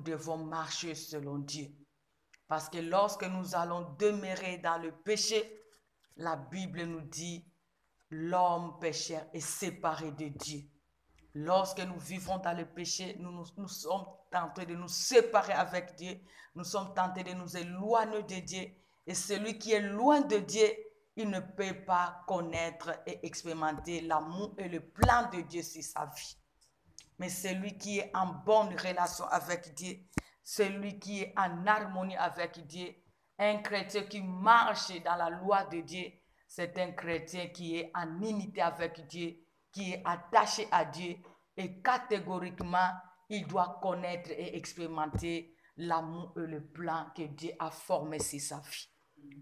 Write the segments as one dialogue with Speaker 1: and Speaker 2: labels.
Speaker 1: devons marcher selon Dieu. Parce que lorsque nous allons demeurer dans le péché, la Bible nous dit, l'homme pécheur est séparé de Dieu. Lorsque nous vivons dans le péché, nous sommes tentés de nous séparer avec Dieu. Nous sommes tentés de nous éloigner de Dieu. Et celui qui est loin de Dieu, il ne peut pas connaître et expérimenter l'amour et le plan de Dieu sur sa vie. Mais celui qui est en bonne relation avec Dieu, celui qui est en harmonie avec Dieu, un chrétien qui marche dans la loi de Dieu, c'est un chrétien qui est en unité avec Dieu, qui est attaché à Dieu et catégoriquement, il doit connaître et expérimenter l'amour et le plan que Dieu a formé sur sa vie.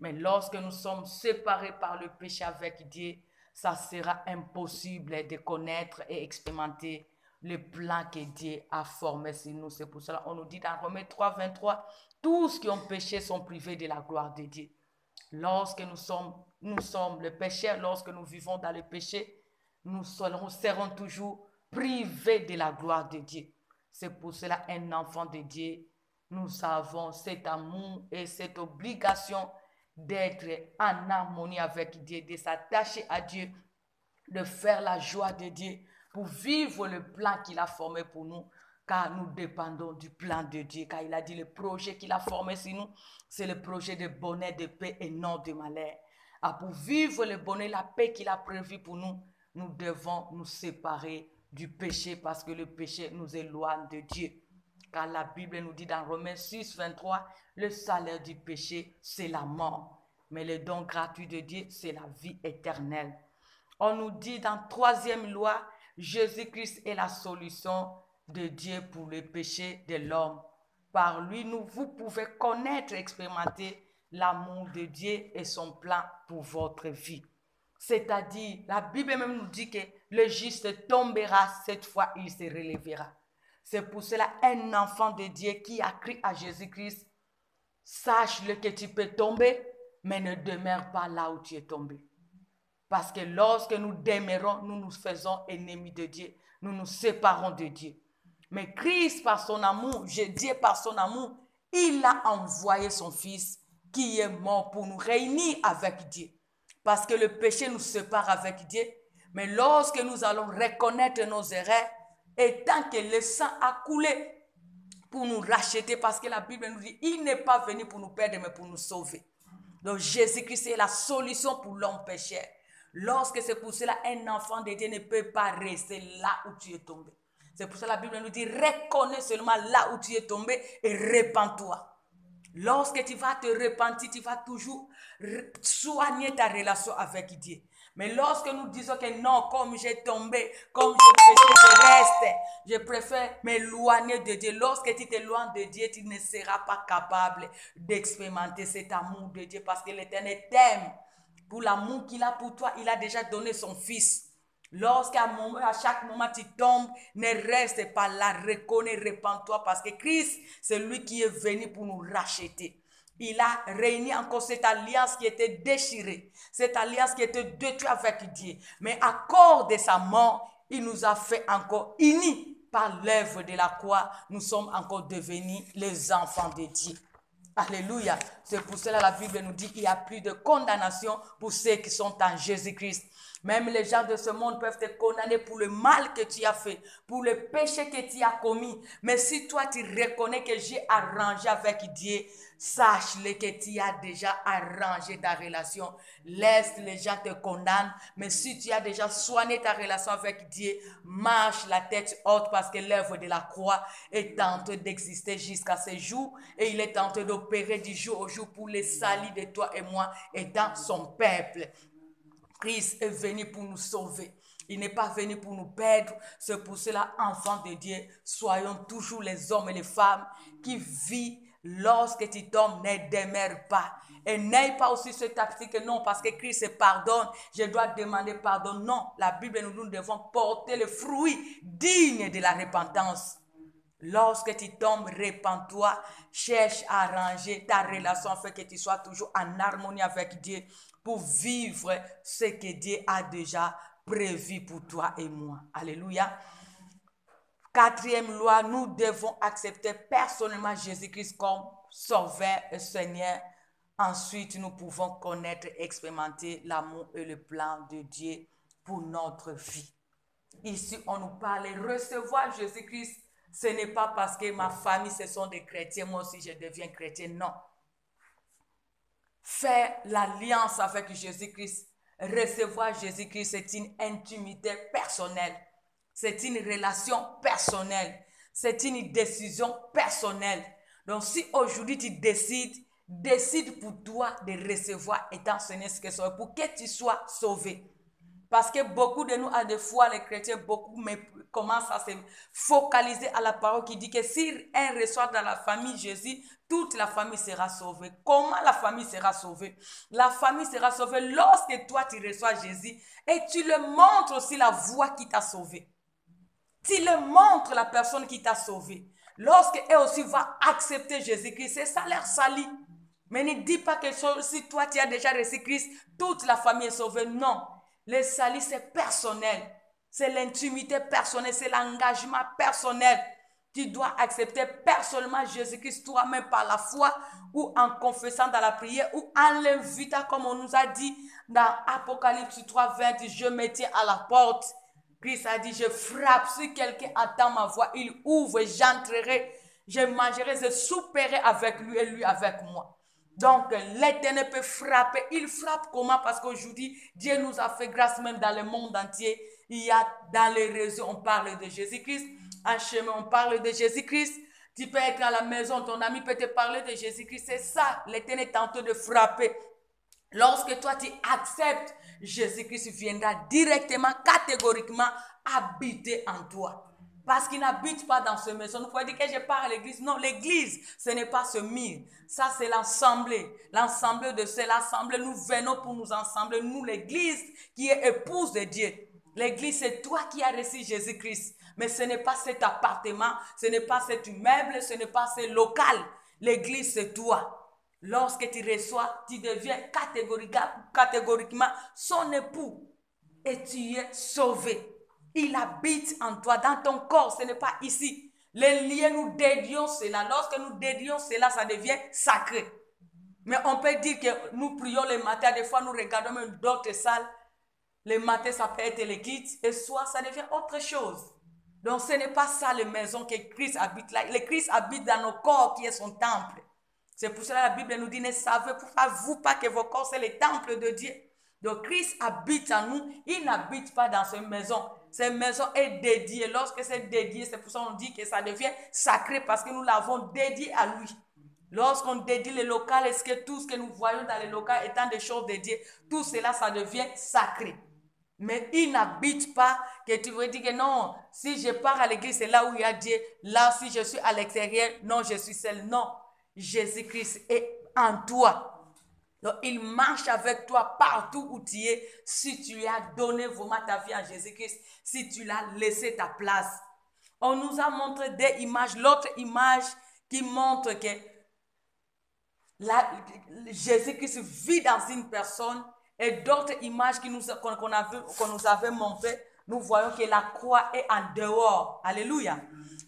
Speaker 1: Mais lorsque nous sommes séparés par le péché avec Dieu, ça sera impossible de connaître et expérimenter le plan que Dieu a formé sur nous. C'est pour cela qu'on nous dit dans Romains 3, 23, tous qui ont péché sont privés de la gloire de Dieu. Lorsque nous sommes le péché, lorsque nous vivons dans le péché, nous serons toujours privés de la gloire de Dieu. C'est pour cela un enfant de Dieu, nous avons cet amour et cette obligation d'être en harmonie avec Dieu, de s'attacher à Dieu, de faire la joie de Dieu pour vivre le plan qu'il a formé pour nous, car nous dépendons du plan de Dieu, car il a dit le projet qu'il a formé sur nous, c'est le projet de bonheur, de paix et non de malheur. Pour vivre le bonheur, la paix qu'il a prévu pour nous, nous devons nous séparer du péché parce que le péché nous éloigne de Dieu. Car la Bible nous dit dans Romains 6, 23, le salaire du péché, c'est la mort. Mais le don gratuit de Dieu, c'est la vie éternelle. On nous dit dans la 3e loi, Jésus-Christ est la solution de Dieu pour le péché de l'homme. Par lui, vous pouvez connaître et expérimenter l'amour de Dieu et son plan pour votre vie. C'est-à-dire, la Bible même nous dit que le juste tombera, cette fois il se relèvera. C'est pour cela un enfant de Dieu qui a cru à Jésus-Christ, sache-le que tu peux tomber, mais ne demeure pas là où tu es tombé. Parce que lorsque nous demeurons, nous nous faisons ennemis de Dieu. Nous nous séparons de Dieu. Mais Christ, par son amour, Dieu par son amour, il a envoyé son Fils qui est mort pour nous réunir avec Dieu. Parce que le péché nous sépare avec Dieu. Mais lorsque nous allons reconnaître nos erreurs, et tant que le sang a coulé pour nous racheter, parce que la Bible nous dit, il n'est pas venu pour nous perdre, mais pour nous sauver. Donc Jésus-Christ est la solution pour l'homme pécheur. Lorsque c'est pour cela un enfant de Dieu ne peut pas rester là où tu es tombé. C'est pour cela la Bible nous dit, reconnais seulement là où tu es tombé et répands-toi. Lorsque tu vas te repentir, tu vas toujours soigner ta relation avec Dieu. Mais lorsque nous disons que non, comme j'ai tombé, comme j'ai péché, je reste, je préfère m'éloigner de Dieu. Lorsque tu t'éloignes de Dieu, tu ne seras pas capable d'expérimenter cet amour de Dieu parce que l'Éternel t'aime. Pour l'amour qu'il a pour toi, il a déjà donné son Fils. Lorsqu'à chaque moment tu tombes, ne reste pas là, reconnais, répands-toi parce que Christ, c'est lui qui est venu pour nous racheter. Il a réuni encore cette alliance qui était déchirée, cette alliance qui était détruite avec Dieu. Mais à cause de sa mort, il nous a fait encore unis par l'œuvre de la croix. Nous sommes encore devenus les enfants de Dieu. Alléluia. C'est pour cela la Bible nous dit qu'il n'y a plus de condamnation pour ceux qui sont en Jésus-Christ. Même les gens de ce monde peuvent te condamner pour le mal que tu as fait, pour le péché que tu as commis. Mais si toi tu reconnais que j'ai arrangé avec Dieu, sache-le que tu as déjà arrangé ta relation. Laisse les gens te condamner. Mais si tu as déjà soigné ta relation avec Dieu, marche la tête haute parce que l'œuvre de la croix est en train d'exister jusqu'à ce jour. Et il est en train d'opérer du jour au jour pour les salis de toi et moi et dans son peuple. Christ est venu pour nous sauver. Il n'est pas venu pour nous perdre. C'est pour cela, enfants de Dieu, soyons toujours les hommes et les femmes qui vivent lorsque tu tombes, ne demeure pas. Et n'aie pas aussi ce tactique que non, parce que Christ pardonne, je dois demander pardon. Non, la Bible nous devons porter le fruit digne de la repentance. Lorsque tu tombes, répands-toi, cherche à arranger ta relation afin que tu sois toujours en harmonie avec Dieu pour vivre ce que Dieu a déjà prévu pour toi et moi. Alléluia. Quatrième loi, nous devons accepter personnellement Jésus-Christ comme Sauveur et Seigneur. Ensuite, nous pouvons connaître, expérimenter l'amour et le plan de Dieu pour notre vie. Ici, on nous parle de recevoir Jésus-Christ. Ce n'est pas parce que ma famille, ce sont des chrétiens, moi aussi je deviens chrétien. Non. Faire l'alliance avec Jésus-Christ, recevoir Jésus-Christ, c'est une intimité personnelle. C'est une relation personnelle. C'est une décision personnelle. Donc, si aujourd'hui tu décide pour toi de recevoir étant Seigneur pour que tu sois sauvé. Parce que beaucoup de nous, à des fois, les chrétiens, beaucoup commencent à se focaliser à la parole qui dit que si un reçoit dans la famille Jésus, toute la famille sera sauvée. Comment la famille sera sauvée? La famille sera sauvée lorsque toi, tu reçois Jésus et tu le montres aussi la voie qui t'a sauvé. Tu le montres la personne qui t'a sauvé. Lorsqu'elle aussi va accepter Jésus-Christ, c'est ça leur salut. Mais ne dis pas que si toi, tu as déjà reçu Christ, toute la famille est sauvée. Non. Le salut, c'est personnel. C'est l'intimité personnelle, c'est l'engagement personnel. Tu dois accepter personnellement Jésus-Christ toi-même par la foi ou en confessant dans la prière ou en l'invitant comme on nous a dit dans Apocalypse 3, 20, je me tiens à la porte. Christ a dit, je frappe, si quelqu'un entend ma voix, il ouvre, j'entrerai, je mangerai, je souperai avec lui et lui avec moi. Donc, l'Éternel peut frapper. Il frappe comment? Parce qu'aujourd'hui, Dieu nous a fait grâce même dans le monde entier. Il y a dans les réseaux, on parle de Jésus-Christ. En chemin, on parle de Jésus-Christ. Tu peux être à la maison, ton ami peut te parler de Jésus-Christ. C'est ça, l'Éternel est en train de frapper. Lorsque toi, tu acceptes, Jésus-Christ viendra directement, catégoriquement habiter en toi. Parce qu'il n'habite pas dans ce maison. Nous pouvons dire que je pars à l'église. Non, l'église, ce n'est pas ce mur. Ça, c'est l'assemblée. L'assemblée de c'est l'assemblée. Nous venons pour nous assembler. Nous, l'église qui est épouse de Dieu. L'église, c'est toi qui as reçu Jésus-Christ. Mais ce n'est pas cet appartement, ce n'est pas cet immeuble, ce n'est pas ce local. L'église, c'est toi. Lorsque tu reçois, tu deviens catégoriquement son époux. Et tu es sauvé. Il habite en toi, dans ton corps, ce n'est pas ici. Les liens, nous dédions cela. Lorsque nous dédions cela, ça devient sacré. Mais on peut dire que nous prions le matin, des fois nous regardons même d'autres salles. Le matin, ça peut être l'église, et soit ça devient autre chose. Donc ce n'est pas ça la maison que Christ habite là. Le Christ habite dans nos corps qui est son temple. C'est pour cela que la Bible nous dit, ne savez-vous pas que vos corps c'est le temple de Dieu. Donc Christ habite en nous, il n'habite pas dans cette maison. Cette maison est dédiée. Lorsque c'est dédié, c'est pour ça qu'on dit que ça devient sacré parce que nous l'avons dédié à lui. Lorsqu'on dédie le local, est-ce que tout ce que nous voyons dans le local étant des choses dédiées, tout cela, ça devient sacré. Mais il n'habite pas que tu veux dire que non, si je pars à l'église, c'est là où il y a Dieu. Là, si je suis à l'extérieur, non, je suis seul. Non, Jésus-Christ est en toi. Donc, il marche avec toi partout où tu es. Si tu lui as donné vraiment ta vie à Jésus-Christ, si tu l'as laissé ta place. On nous a montré des images. L'autre image qui montre que Jésus-Christ vit dans une personne. Et d'autres images qu'on nous avait montrées, nous voyons que la croix est en dehors. Alléluia.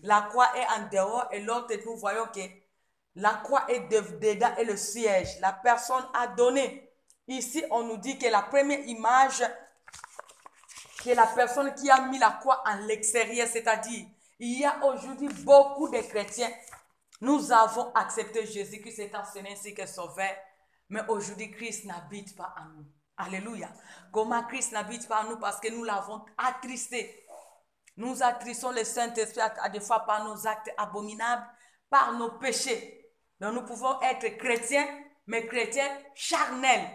Speaker 1: La croix est en dehors et l'autre, nous voyons que la croix est dedans et le siège. La personne a donné. Ici, on nous dit que la première image, que la personne qui a mis la croix en l'extérieur, c'est-à-dire, il y a aujourd'hui beaucoup de chrétiens. Nous avons accepté Jésus-Christ étant Seigneur ainsi que Sauveur. Mais aujourd'hui, Christ n'habite pas en nous. Alléluia. Comment Christ n'habite pas en nous? Parce que nous l'avons attristé. Nous attristons le Saint-Esprit à des fois par nos actes abominables, par nos péchés. Donc nous pouvons être chrétiens, mais chrétiens charnels.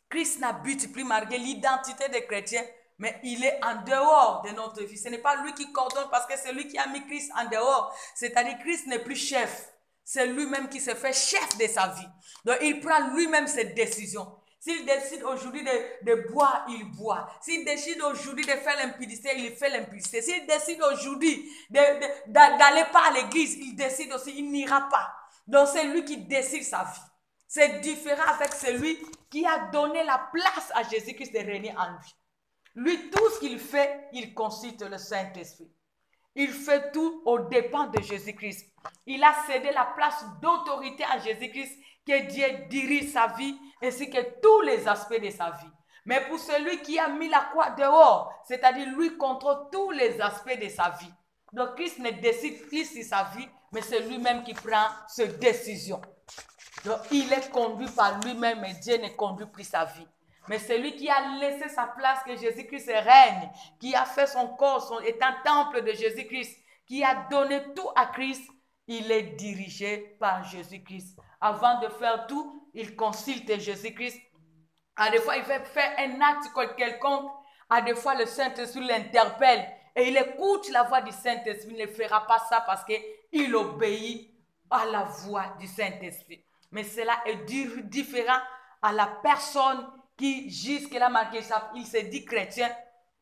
Speaker 1: Christ n'habite plus malgré l'identité des chrétiens, mais il est en dehors de notre vie. Ce n'est pas lui qui coordonne parce que c'est lui qui a mis Christ en dehors. C'est-à-dire Christ n'est plus chef. C'est lui-même qui se fait chef de sa vie. Donc il prend lui-même ses décisions. S'il décide aujourd'hui de boire, il boit. S'il décide aujourd'hui de faire l'impudicité, il fait l'impudicité. S'il décide aujourd'hui d'aller pas à l'église, il décide aussi, il n'ira pas. Donc c'est lui qui décide sa vie. C'est différent avec celui qui a donné la place à Jésus-Christ de régner en lui. Lui, tout ce qu'il fait, il consulte le Saint-Esprit. Il fait tout aux dépens de Jésus-Christ. Il a cédé la place d'autorité à Jésus-Christ, que Dieu dirige sa vie ainsi que tous les aspects de sa vie. Mais pour celui qui a mis la croix dehors, c'est-à-dire lui contrôle tous les aspects de sa vie. Donc Christ ne décide plus sur sa vie, mais c'est lui-même qui prend cette décision. Donc il est conduit par lui-même et Dieu ne conduit plus sa vie. Mais celui qui a laissé sa place, que Jésus-Christ règne, qui a fait son corps, est un temple de Jésus-Christ, qui a donné tout à Christ, il est dirigé par Jésus-Christ. Avant de faire tout, il consulte Jésus-Christ. À des fois, il fait faire un acte quelconque. À des fois, le Saint-Esprit l'interpelle et il écoute la voix du Saint-Esprit. Il ne fera pas ça parce qu'il obéit à la voix du Saint-Esprit. Mais cela est différent à la personne qui, jusqu'à la marqué ça, il se dit chrétien,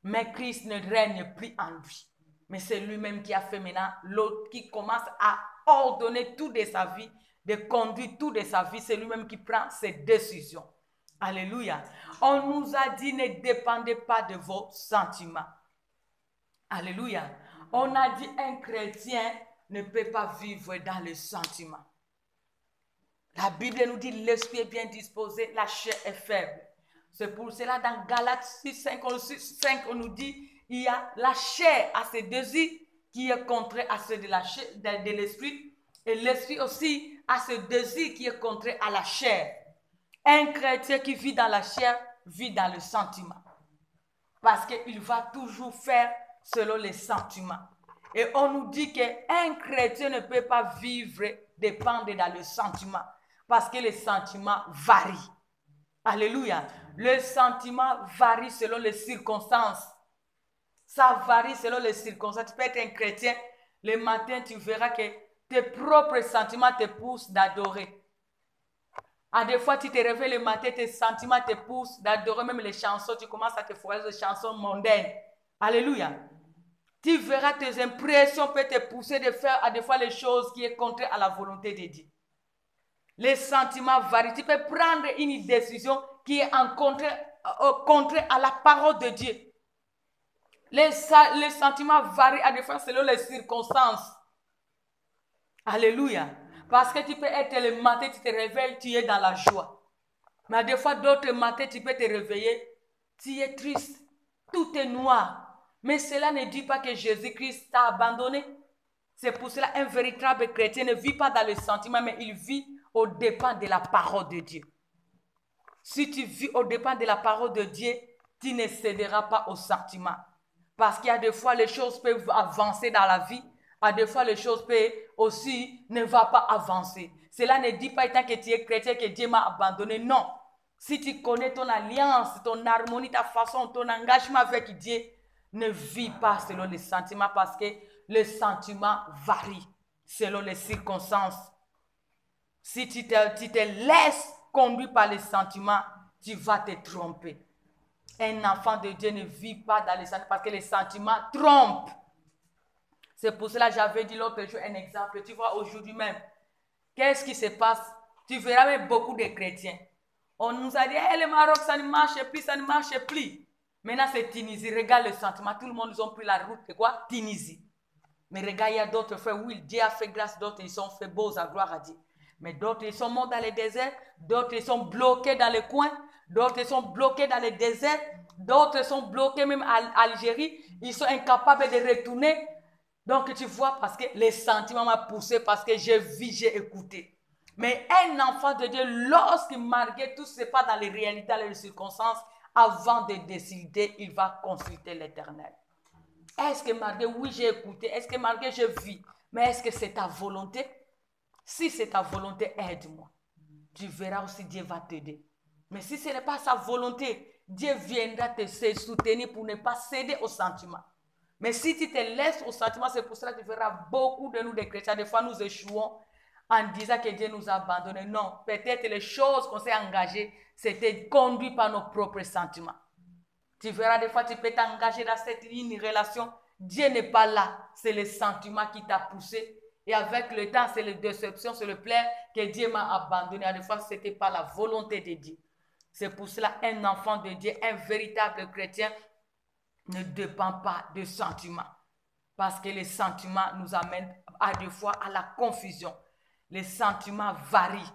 Speaker 1: mais Christ ne règne plus en lui. Mais c'est lui-même qui a fait maintenant l'autre, qui commence à ordonner tout de sa vie, de conduire tout de sa vie. C'est lui-même qui prend ses décisions. Alléluia. On nous a dit ne dépendez pas de vos sentiments. Alléluia. On a dit un chrétien ne peut pas vivre dans les sentiments. La Bible nous dit l'esprit est bien disposé, la chair est faible. C'est pour cela dans Galates 6, 5, on nous dit il y a la chair à ses désirs qui est contraire à ceux de l'esprit, et l'esprit aussi à ses désirs qui est contraire à la chair. Un chrétien qui vit dans la chair vit dans le sentiment. Parce qu'il va toujours faire selon les sentiments. Et on nous dit qu'un chrétien ne peut pas vivre, dépendre dans le sentiment. Parce que les sentiments varient. Alléluia. Le sentiment varie selon les circonstances. Ça varie selon les circonstances. Tu peux être un chrétien. Le matin, tu verras que tes propres sentiments te poussent d'adorer. À des fois, tu te réveilles le matin, tes sentiments te poussent d'adorer même les chansons. Tu commences à te foyer de chansons mondaines. Alléluia. Tu verras tes impressions peuvent te pousser de faire à des fois les choses qui sont contraires à la volonté de Dieu. Les sentiments varient. Tu peux prendre une décision qui est en contraire à la parole de Dieu. Les sentiments varient à des fois selon les circonstances. Alléluia. Parce que tu peux être le matin, tu te réveilles, tu es dans la joie. Mais des fois, d'autres matins, tu peux te réveiller, tu es triste, tout est noir. Mais cela ne dit pas que Jésus-Christ t'a abandonné. C'est pour cela qu'un véritable chrétien ne vit pas dans le sentiment, mais il vit au dépens de la parole de Dieu. Si tu vis au dépens de la parole de Dieu, tu ne céderas pas au sentiment. Parce qu'il y a des fois, les choses peuvent avancer dans la vie. À des fois, les choses peuvent aussi ne vont pas avancer. Cela ne dit pas étant que tu es chrétien que Dieu m'a abandonné. Non. Si tu connais ton alliance, ton harmonie, ta façon, ton engagement avec Dieu, ne vis pas selon les sentiments parce que les sentiments varient selon les circonstances. Si tu te laisses conduire par les sentiments, tu vas te tromper. Un enfant de Dieu ne vit pas dans les sentiments parce que les sentiments trompent. C'est pour cela que j'avais dit l'autre jour un exemple. Tu vois, aujourd'hui même, qu'est-ce qui se passe? Tu verras avec beaucoup de chrétiens. On nous a dit, hey, le Maroc, ça ne marche plus, ça ne marche plus. Maintenant, c'est Tunisie. Regarde le sentiment. Tout le monde, ils ont pris la route de quoi? Tunisie. Mais regarde, il y a d'autres frères. Oui, Dieu a fait grâce. D'autres, ils sont fait beaux à gloire à Dieu. Mais d'autres, ils sont morts dans les déserts. D'autres, ils sont bloqués dans les coins. D'autres, ils sont bloqués dans les déserts. D'autres sont bloqués même à Algérie. Ils sont incapables de retourner. Donc, tu vois, parce que les sentiments m'ont poussé, parce que j'ai vu, j'ai écouté. Mais un enfant de Dieu, lorsqu'il malgré tout se passe dans les réalités, dans les circonstances, avant de décider, il va consulter l'Éternel. Est-ce que malgré, oui, j'ai écouté, est-ce que malgré, je vis, mais est-ce que c'est ta volonté? Si c'est ta volonté, aide-moi. Tu verras aussi, Dieu va t'aider. Mais si ce n'est pas sa volonté, Dieu viendra te soutenir pour ne pas céder aux sentiments. Mais si tu te laisses au sentiment, c'est pour cela que tu verras beaucoup de nous, des chrétiens. Des fois, nous échouons en disant que Dieu nous a abandonnés. Non, peut-être les choses qu'on s'est engagées, c'était conduit par nos propres sentiments. Tu verras, des fois, tu peux t'engager dans une relation. Dieu n'est pas là. C'est le sentiment qui t'a poussé. Et avec le temps, c'est les déceptions, c'est le plaisir que Dieu m'a abandonné. Des fois, ce n'était pas la volonté de Dieu. C'est pour cela qu'un enfant de Dieu, un véritable chrétien, ne dépend pas de sentiments. Parce que les sentiments nous amènent à deux fois à la confusion. Les sentiments varient.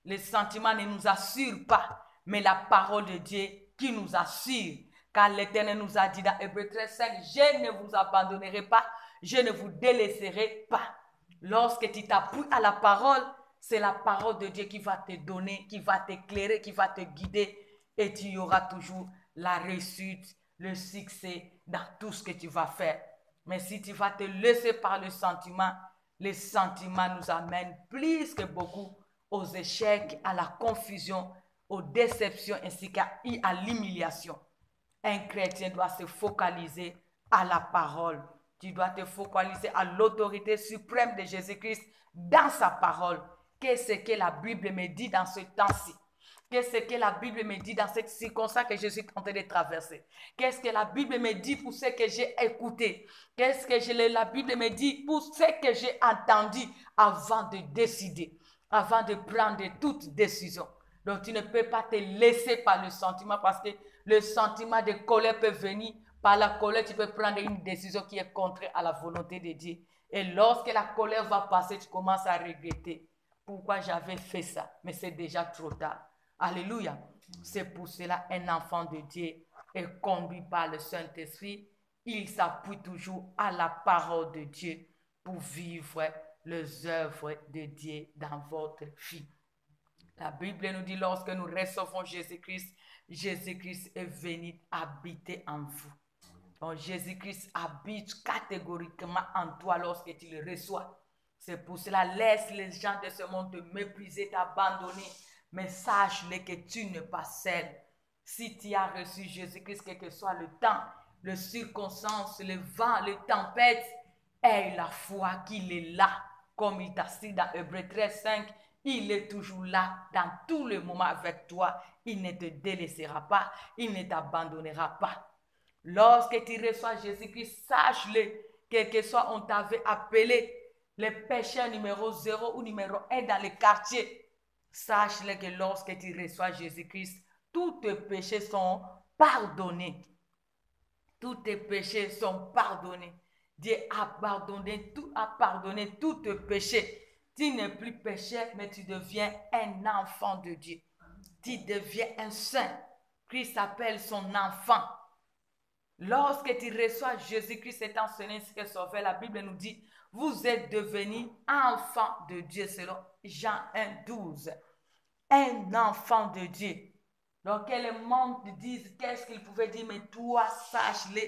Speaker 1: Les sentiments ne nous assurent pas, mais la parole de Dieu qui nous assure. Car l'Éternel nous a dit dans Hébreux 13:5, je ne vous abandonnerai pas, je ne vous délaisserai pas. Lorsque tu t'appuies à la parole, c'est la parole de Dieu qui va te donner, qui va t'éclairer, qui va te guider. Et tu auras toujours la réussite, le succès dans tout ce que tu vas faire. Mais si tu vas te laisser par le sentiment, les sentiments nous amènent plus que beaucoup aux échecs, à la confusion, aux déceptions ainsi qu'à l'humiliation. Un chrétien doit se focaliser à la parole. Tu dois te focaliser à l'autorité suprême de Jésus-Christ dans sa parole. Qu'est-ce que la Bible me dit dans ce temps-ci? Qu'est-ce que la Bible me dit dans cette circonstance que je suis en train de traverser? Qu'est-ce que la Bible me dit pour ce que j'ai écouté? Qu'est-ce que la Bible me dit pour ce que j'ai entendu avant de décider, avant de prendre toute décision? Donc, tu ne peux pas te laisser par le sentiment parce que le sentiment de colère peut venir. Par la colère, tu peux prendre une décision qui est contraire à la volonté de Dieu. Et lorsque la colère va passer, tu commences à regretter. Pourquoi j'avais fait ça? Mais c'est déjà trop tard. Alléluia. C'est pour cela un enfant de Dieu est conduit par le Saint-Esprit. Il s'appuie toujours à la parole de Dieu pour vivre les œuvres de Dieu dans votre vie. La Bible nous dit lorsque nous recevons Jésus-Christ, Jésus-Christ est venu habiter en vous. Donc Jésus-Christ habite catégoriquement en toi lorsque tu le reçois. C'est pour cela, laisse les gens de ce monde te mépriser, t'abandonner. Mais sache-le que tu n'es pas seul. Si tu as reçu Jésus-Christ, quel que soit le temps, les circonstances, le vent, les tempêtes, aie la foi qu'il est là. Comme il t'a dit dans Hébreux 13:5, il est toujours là dans tous les moments avec toi. Il ne te délaissera pas, il ne t'abandonnera pas. Lorsque tu reçois Jésus-Christ, sache-le, quel que soit on t'avait appelé le pécheur numéro 0 ou numéro 1 dans le quartier. Sache-le que lorsque tu reçois Jésus-Christ, tous tes péchés sont pardonnés. Tous tes péchés sont pardonnés. Dieu a pardonné tous tes péchés. Tu n'es plus pécheur, mais tu deviens un enfant de Dieu. Tu deviens un saint. Christ appelle son enfant. Lorsque tu reçois Jésus-Christ étant Seigneur et Sauveur, la Bible nous dit, vous êtes devenus enfants de Dieu selon Jean 1:12. Un enfant de Dieu. Donc, que le monde te dise qu'est-ce qu'il pouvait dire, mais toi, sache-le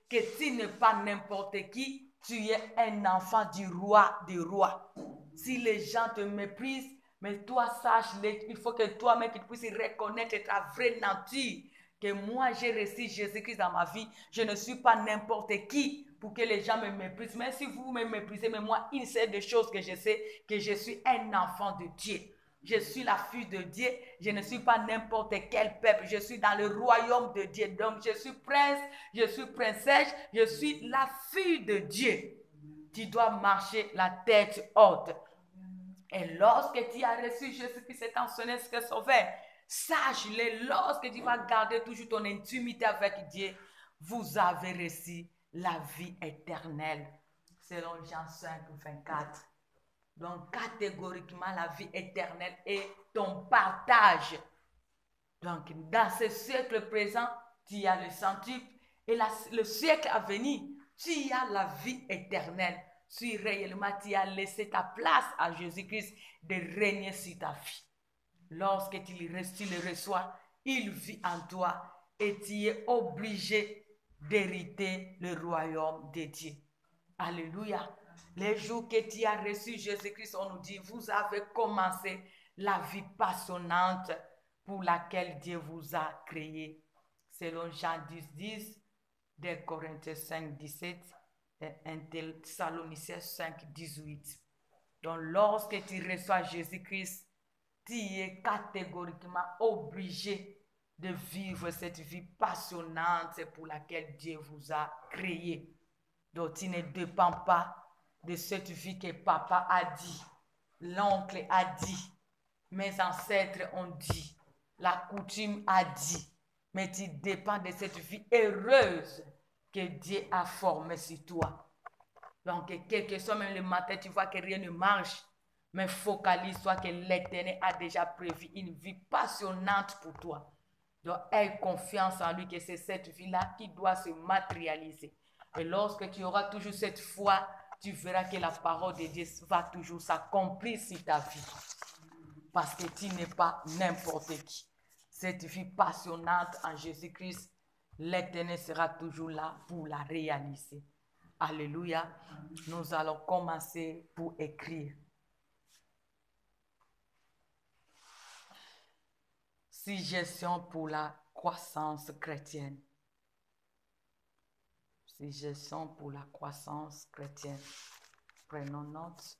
Speaker 1: que tu n'es pas n'importe qui, tu es un enfant du roi des rois. Si les gens te méprisent, mais toi, sache-le, il faut que toi-même tu puisses reconnaître ta vraie nature. Que moi, j'ai reçu Jésus-Christ dans ma vie, je ne suis pas n'importe qui pour que les gens me méprisent. Mais si vous me méprisez, mais moi, il sait des choses que je sais, que je suis un enfant de Dieu. Je suis la fille de Dieu. Je ne suis pas n'importe quel peuple. Je suis dans le royaume de Dieu. Donc, je suis prince, je suis princesse, je suis la fille de Dieu. Tu dois marcher la tête haute. Et lorsque tu as reçu Jésus-Christ étant son Esprit Sauveur, sache-le, lorsque tu vas garder toujours ton intimité avec Dieu, vous avez reçu la vie éternelle. Selon Jean 5:24. Donc, catégoriquement, la vie éternelle est ton partage. Donc, dans ce siècle présent, tu as le centuple et le siècle à venir, tu as la vie éternelle. Si réellement tu as laissé ta place à Jésus-Christ de régner sur ta vie. Lorsque tu le reçois, il vit en toi et tu es obligé d'hériter le royaume de Dieu. Alléluia. Les jours que tu as reçu Jésus-Christ, on nous dit, vous avez commencé la vie passionnante pour laquelle Dieu vous a créé. Selon Jean 10:10, 2 Corinthiens 5:17 et 1 Thessaloniciens 5:18. Donc, lorsque tu reçois Jésus-Christ, tu es catégoriquement obligé de vivre cette vie passionnante pour laquelle Dieu vous a créé. Donc, tu ne dépends pas de cette vie que papa a dit, l'oncle a dit, mes ancêtres ont dit, la coutume a dit, mais tu dépends de cette vie heureuse que Dieu a formée sur toi. Donc, quel que soit même le matin, tu vois que rien ne marche. Mais focalise-toi que l'Éternel a déjà prévu une vie passionnante pour toi. Donc, aie confiance en lui que c'est cette vie-là qui doit se matérialiser. Et lorsque tu auras toujours cette foi, tu verras que la parole de Dieu va toujours s'accomplir sur ta vie. Parce que tu n'es pas n'importe qui. Cette vie passionnante en Jésus-Christ, l'Éternel sera toujours là pour la réaliser. Alléluia. Nous allons commencer pour écrire. Suggestion pour la croissance chrétienne. Suggestion pour la croissance chrétienne. Prenons note.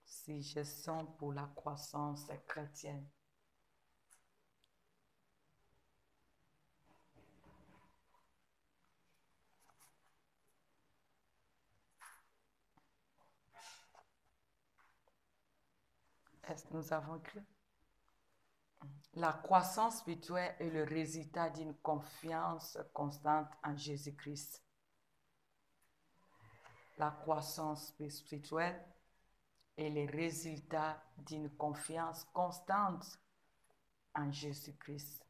Speaker 1: Suggestion pour la croissance chrétienne. Est-ce que nous avons écrit? La croissance spirituelle est le résultat d'une confiance constante en Jésus-Christ. La croissance spirituelle est le résultat d'une confiance constante en Jésus-Christ.